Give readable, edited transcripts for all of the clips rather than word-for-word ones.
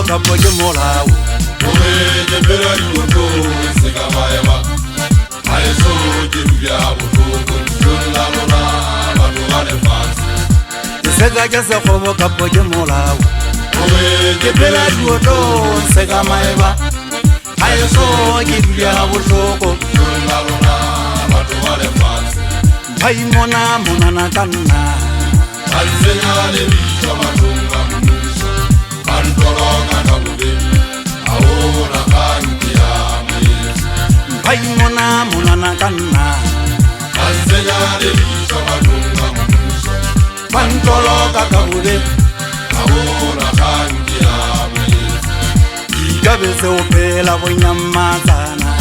go ka po ke molao ke pela dikoto se ka maema a eso ke bia botlhoko la lona batho ba lefatshe se go ka po ke molao ke pela dikoto se ka maema a eso ke bia botlhoko la lona batho ba lefatshe bai mona na kanna alsenya le bitso matunga mmuso antologa na bube ahora kankia bai mona na kanna alsenya le bitso matunga mmuso antologa ka bube ahora kankia ikabe se opela bonyamazana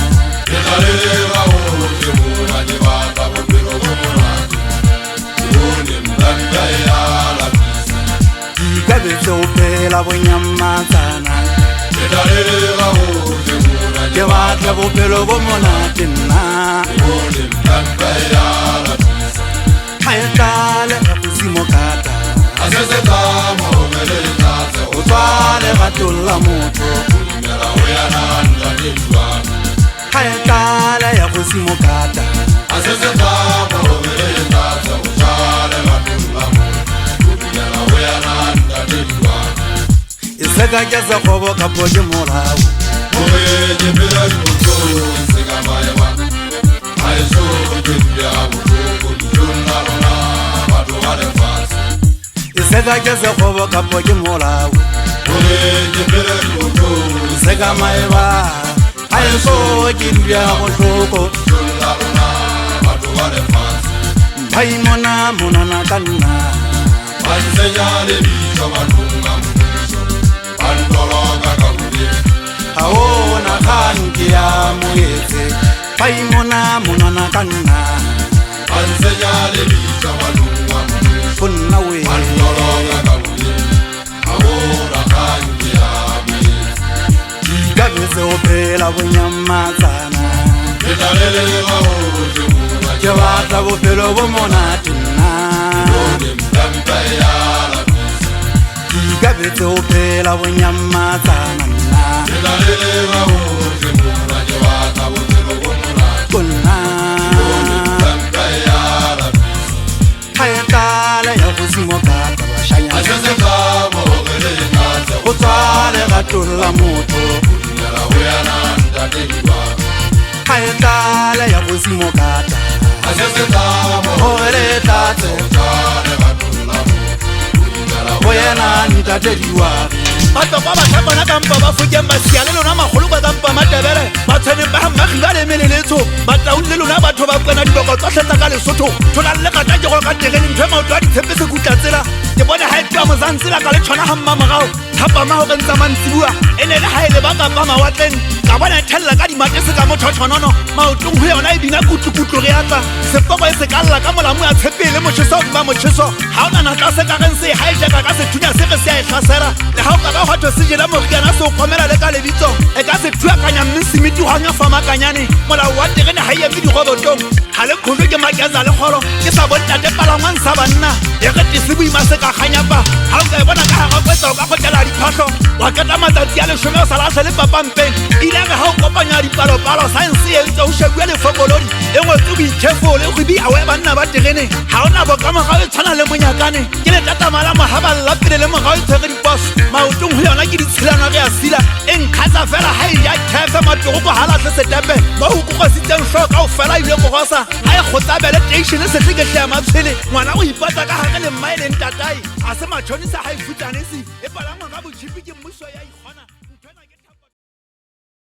edalela o ke mona ke bata bophelo bo monate ikabe se opela bonyamazana ke batla bophelo bo monate nna ha e tlale ga bosimo kata o tswale ga tolla motho ha e tlale ya bosimo kata iseka ke se go ka po ke molao ke pela dikoto se ka maema a eso ke bia botlhoko la lona batho ba lefatshe iseka ke se go ka po ke molao ke pela dikoto se ka maema a eso ke bia botlhoko la lona batho ba lefatshe bai mona na kanna alsenya le bitso matunga mmuso antologa ka bube aona kanki ya moetse bai mona na kanna alsenya le bitso matunga mmuso kunna we antologa ka bube ahora kankia ikabe se opela bonyamazana edalela o ke mona ke batla bophelo bo monate nna ikabe se opela bonyamazana nna kunna ha e tlale ya bosimo kata bashanyana go tswale ga tolla motho ha e tlale ya bosimo kata gore tate go yena ntatediwa batho ba batla bona kampa ba fokeng basia le lona magolo ba kampa matebele ba tshwaneng ba gammagi ba lemeleletsho ba taung le lona batho ba kwena diboko tsotlhe tsa ka lesotho thola le lekata ke go ka tegele ntho e maoto a ditshepe se kutla tsela ke bone ga e tloa mozantsela ka le tshwana ga mmamorao thapama go ke ntsa mantsibua e ne le ga e le ba kapa mawatleng ka bona e thelela ka dimate se ka mothothonono maotong go yona e bina kutlukutlo re atla sepoko e se ka lla ka molamo ya tshepele motšheso ba motšheso ga o nana tla se ka gen se e ga e jaka ka sethunya se re se a e tlasela le ga o ka ba gwato se jela moriana se o kgomela le ka lebitso e ka se thuakanya mme semiti go anya famakanyane molao wa terene ga e eme digobotong ga le kgolo ke maketsa le kgolo ke sa bontate palangwang sa banna e re tese boima se ka ganyapa ga o ka e bona ka gaga kwetsa o ka gotela diphatlho wa keta matsatsi a lesome o sa latlhe le papampeng ile re ga o kopanya dipalopalo saense e ntse o shebua lefokolodi e ngwetse boitšhefo le go bia oe banna ba terene ga o na bokamogao e tshwana le monyakane ke letatamalamo ga ba llapele le mogao e tshwere diposo maotong go yona ke ditshilano re a sila e nkgatsa fela ga e ja kefe matogoko ga latlhe setepe ba go kokositseng tlho ka o fela ebile mogosa ga e kgotsabele teišene setleketle ya matshele ngwana o ipatsa ka gage le mmaeleng tatai a se matšhonisa ga e futsanese e palangwa ka botšhipi ke mmuso ya ikgona